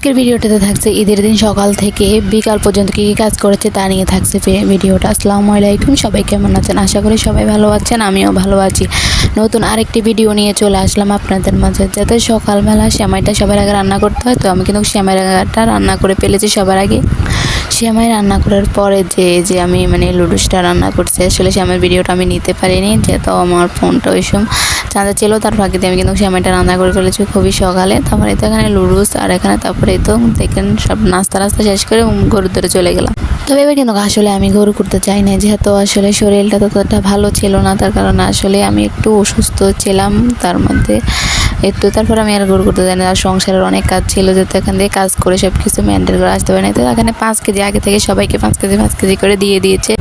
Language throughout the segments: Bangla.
আজকের ভিডিওটাতে থাকছে ঈদের দিন সকাল থেকে বিকাল পর্যন্ত কী কী কাজ করেছে তা নিয়ে থাকছে ভিডিওটা। আসসালামু আলাইকুম, সবাই কেমন আছেন? আশা করি সবাই ভালো আছেন, আমিও ভালো আছি। নতুন আরেকটি ভিডিও নিয়ে চলে আসলাম আপনাদের মাঝে। যাতে সকালবেলা সেমাইটা সবার আগে রান্না করতে হয়, তো আমি কিন্তু সেমাইটা রান্না করে ফেলেছি সবার আগে। সেমাই রান্না করার পরে যে আমি লুডুসটা রান্না করছি, আসলে সেমাইয়ের ভিডিওটা আমি নিতে পারিনি, যেহেতু আমার ফোনটা ওই সময় চাঁদা ছিল। তার ফাঁকে দিয়ে আমি কিন্তু সেমাইটা রান্না করে ফেলেছি খুবই সকালে। তারপরে তো এখানে লুডুস আর এখানে তারপরে তো দেখেন সব নাস্তা শেষ করে গরুর ধরে চলে গেলাম। তবে এবার কিন্তু আসলে আমি গরু করতে চাই না, যেহেতু আসলে শরীরটা ততটা ভালো ছিল না, তার কারণে আসলে আমি একটু অসুস্থ ছিলাম তার মধ্যে একটু। তারপর আমি আর গরু করতে যাই না, আর সংসারের অনেক কাজ ছিল, যেহেতু এখান থেকে কাজ করে সব কিছু মেনটেন করে আসতে পারি না। তো এখানে 5 কেজি আগে থেকে সবাইকে 5 কেজি করে দিয়ে দিয়েছে।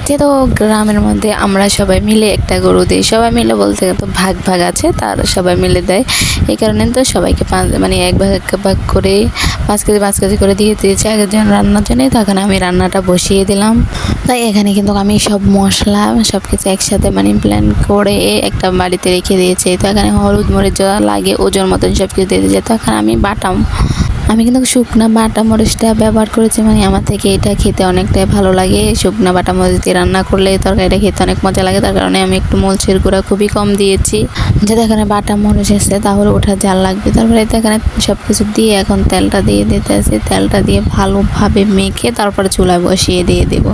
যেহেতু গ্রামের মধ্যে আমরা সবাই মিলে একটা গরু দিই, সবাই মিলে বলতে তো ভাগ আছে, তার সবাই মিলে দেয়। এই কারণে তো সবাইকে এক ভাগ করে 5 কেজি করে দিয়ে দিয়েছে আগের জন্য রান্নার জন্যই। তখন আমি রান্নাটা বসিয়ে দিলাম। তাই এখানে কিন্তু আমি সব মশলা সব কিছু একসাথে প্ল্যান করে একটা বাড়িতে রেখে দিয়েছি। তো এখানে হলুদ মরিচ যা লাগে ওজন মতন সব কিছু দিয়ে দিয়েছে। তখন আমি কিন্তু শুকনা বাটা মরিচটা ব্যবহার করেছি, আমার থেকে এটা খেতে অনেকটাই ভালো লাগে। শুকনা বাটা মরিচ দিয়ে রান্না করলে তরকারিটা খেতে অনেক মজা লাগে, তার কারণে আমি একটু মরিচের গুঁড়া খুবই কম দিয়েছি। যাতে এখানে বাটা মরিচ এসে তাহলে ওঠা জাল লাগবে। তারপরে তো এখানে সব কিছু দিয়ে এখন তেলটা দিয়ে দিতে আসি। তেলটা দিয়ে ভালোভাবে মেখে তারপরে চুলায় বসিয়ে দিয়ে দেবো।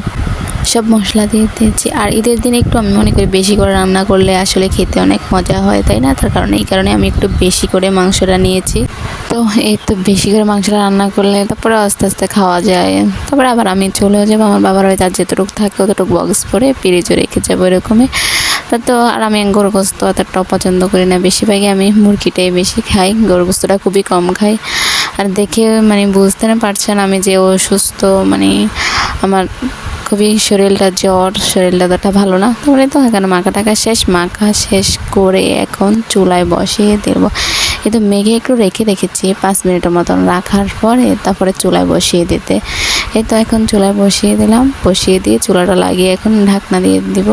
সব মশলা দিয়ে দিয়েছি। আর ঈদের দিনে একটু আমি মনে করি বেশি করে রান্না করলে আসলে খেতে অনেক মজা হয়, তাই না? তার কারণে এই কারণে আমি একটু বেশি করে মাংসটা নিয়েছি। তো একটু বেশি করে মাংসটা রান্না করলে তারপরে আস্তে আস্তে খাওয়া যায়। তারপরে আবার আমি চলেও যাবো, আমার বাবার হয়তো আর যেতটুকু থাকে অতটুকু বক্স করে ফ্রিজে রেখে যাবো এরকমই। তো আর আমি গরু গোস্ত অতটাও পছন্দ করি না, বেশিরভাগই আমি মুরগিটাই বেশি খাই, গরু গোস্তটা খুবই কম খাই। আর দেখে বুঝতে না পারছেন আমি যে অসুস্থ, আমার খুবই শরীরটা জ্বর, শরীরটা ততটা ভালো না। তারপরে তো এখানে মাখা শেষ করে এখন চুলায় বসিয়ে দেবো। কিন্তু মেঘে একটু রেখেছি 5 মিনিটের মতন রাখার পরে তারপরে চুলায় বসিয়ে দিতে। এই তো এখন চুলায় বসিয়ে দিলাম, বসিয়ে দিয়ে চুলাটা লাগিয়ে এখন ঢাকনা দিয়ে দিব।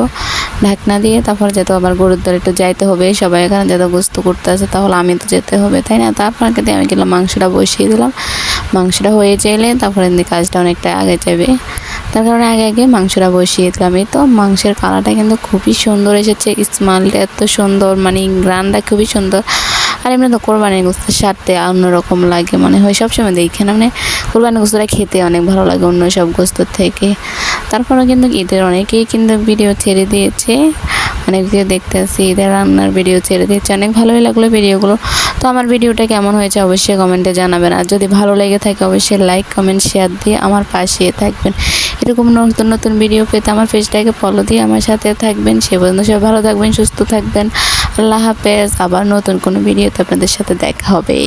ঢাকনা দিয়ে তারপর যেহেতু আবার গরুর দ্বারা একটু যাইতে হবে, সবাই এখানে যেহেতু গোস্ত করতে আছে তাহলে আমি তো যেতে হবে, তাই না? তারপর আমি গেলাম মাংসটা বসিয়ে দিলাম। মাংসটা হয়ে চাইলে তারপরে কাজটা অনেকটা আগে যাবে, তার কারণে আগে মাংসটা বসিয়ে দিলাম। এই তো মাংসের কালারটা কিন্তু খুবই সুন্দর এসেছে, স্মেলটা এত সুন্দর, গ্রানটা খুবই সুন্দর। আর এমনি তো কোরবানির গোস্তের স্বাদটা অন্যরকম লাগে, হয় সবসময় দেখি না, কোরবানির গোস্তটা খেতে অনেক ভালো লাগে অন্য সব গোস্তর থেকে। তারপরে কিন্তু ঈদের অনেকেই কিন্তু ভিডিও ছেড়ে দিয়েছে, অনেক ভিডিও দেখতে আসি ঈদের রান্নার ভিডিও ছেড়ে দিয়েছে, অনেক ভালোই লাগলো ভিডিওগুলো। তো আমার ভিডিওটা কেমন হয়েছে অবশ্যই কমেন্টে জানাবেন। আর যদি ভালো লেগে থাকে অবশ্যই লাইক কমেন্ট শেয়ার দিয়ে আমার পাশে থাকবেন। এরকম নতুন নতুন ভিডিও পেতে আমার পেজটাকে ফলো দিয়ে আমার সাথে থাকবেন। সে পর্যন্ত সব ভালো থাকবেন, সুস্থ থাকবেন। আল্লাহ হাফেজ। আবার নতুন কোনো ভিডিওতে আপনাদের সাথে দেখা হবে।